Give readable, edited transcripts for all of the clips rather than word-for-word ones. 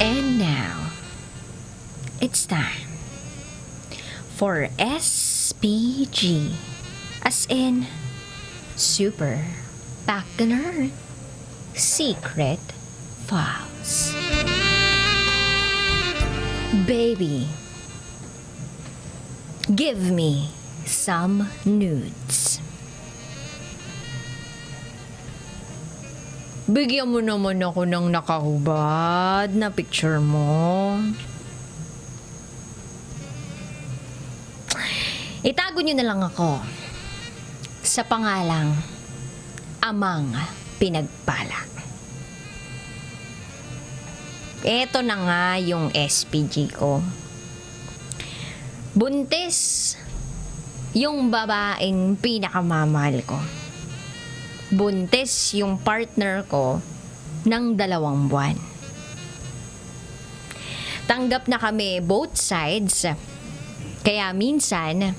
And now, it's time for SPG, as in Super Bacchanal Secret Files. Baby, give me some nudes. Bigyan mo naman ako ng nakahubad na picture mo. Itago niyo na lang ako sa pangalang Amang Pinagpala. Eto na nga yung SPG ko. Buntis yung babaeng pinakamamahal ko. Buntis yung partner ko ng 2 buwan. Tanggap na kami both sides, kaya minsan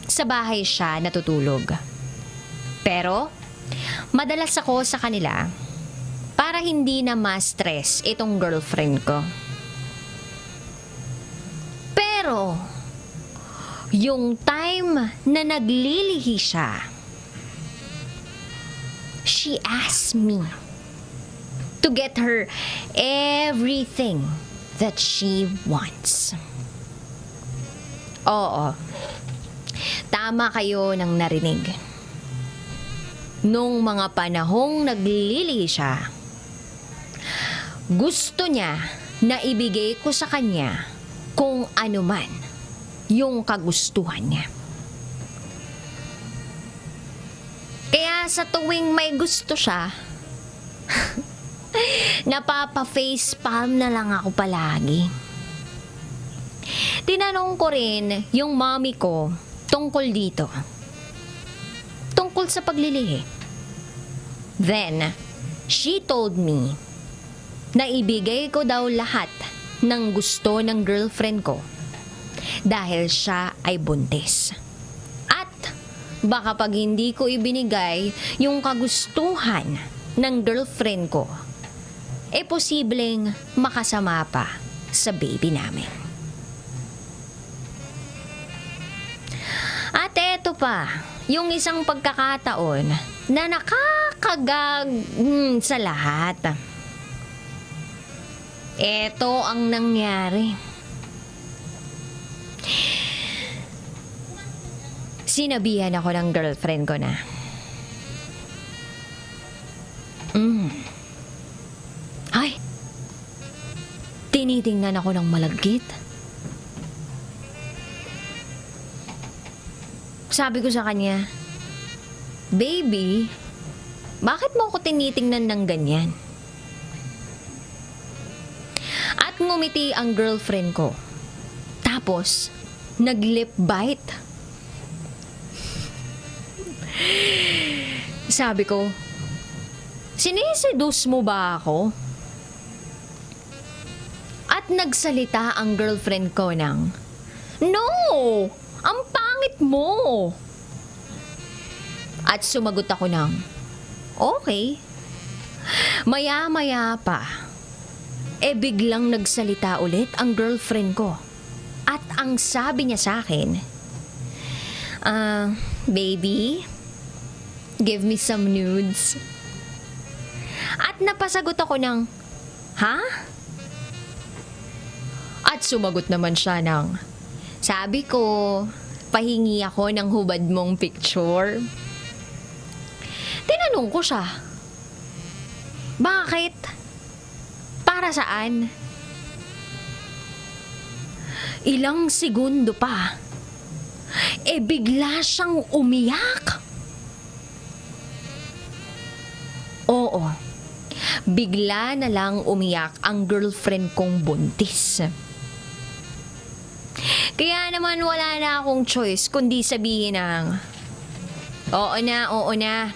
sa bahay siya natutulog. Pero madalas ako sa kanila para hindi na ma-stress itong girlfriend ko. Pero yung time na naglilihi siya, she asked me to get her everything that she wants. Oo, tama kayo nang narinig. Nung mga panahong naglilihi siya, gusto niya na ibigay ko sa kanya kung ano man yung kagustuhan niya. Kaya sa tuwing may gusto siya, napapa-facepalm na lang ako palagi. Tinanong ko rin yung mommy ko tungkol dito. Tungkol sa paglilihi. Then, she told me na ibigay ko daw lahat ng gusto ng girlfriend ko dahil siya ay buntis. Baka pag hindi ko ibinigay yung kagustuhan ng girlfriend ko, posibleng makasama pa sa baby namin. At eto pa, yung isang pagkakataon na nakakagag sa lahat. Eto ang nangyari. Sinabihan ako ng girlfriend ko na, ay, tinitingnan ako ng malagkit. Sabi ko sa kanya, baby, bakit mo ako tinitingnan ng ganyan? At ngumiti ang girlfriend ko. Tapos, nag-lip bite. Sabi ko, siniseduce mo ba ako? At nagsalita ang girlfriend ko ng, no! Ang pangit mo! At sumagot ako ng, okay. Maya-maya pa, biglang nagsalita ulit ang girlfriend ko. At ang sabi niya sa akin, baby, give me some nudes. At napasagot ako ng, ha? At sumagot naman siya ng, sabi ko, pahingi ako ng hubad mong picture. Tinanong ko siya, bakit? Para saan? Ilang segundo pa, bigla siyang umiyak. Oo, bigla na lang umiyak ang girlfriend kong buntis. Kaya naman wala na akong choice kundi sabihin ng, oo na,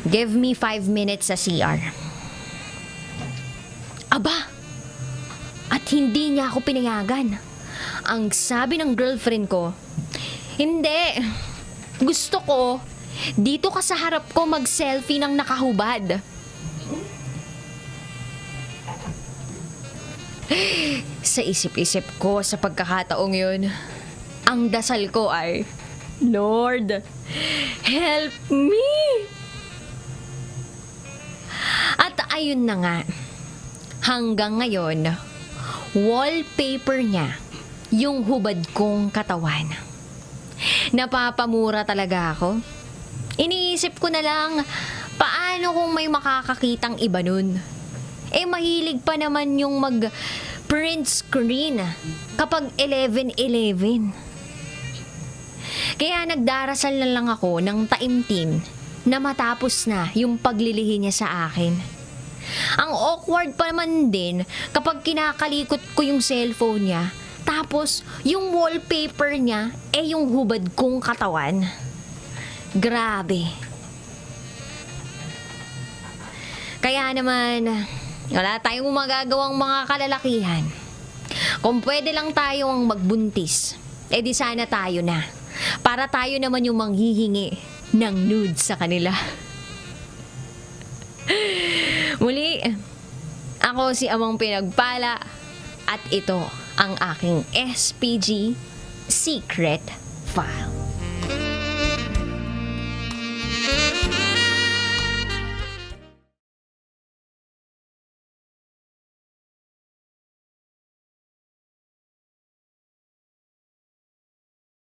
give me 5 minutes sa CR. Aba, at hindi niya ako pinayagan. Ang sabi ng girlfriend ko, hindi, gusto ko, dito ka sa harap ko mag-selfie ng nakahubad. Sa isip-isip ko sa pagkakataong yun, ang dasal ko ay, Lord, help me! At ayun na nga, hanggang ngayon, wallpaper niya yung hubad kong katawan. Napapamura talaga ako. Iniisip ko na lang, paano kung may makakakitang iba nun? Mahilig pa naman yung mag-print screen kapag 11:11. Kaya nagdarasal na lang ako ng taimtim na matapos na yung paglilihi niya sa akin. Ang awkward pa naman din kapag kinakalikot ko yung cellphone niya, tapos yung wallpaper niya yung hubad kong katawan. Grabe. Kaya naman, wala tayong magagawang mga kalalakihan. Kung pwede lang tayo ang magbuntis, di sana tayo na. Para tayo naman yung manghihingi ng nude sa kanila. Muli, ako si Amang Pinagpala at ito ang aking SPG Secret File.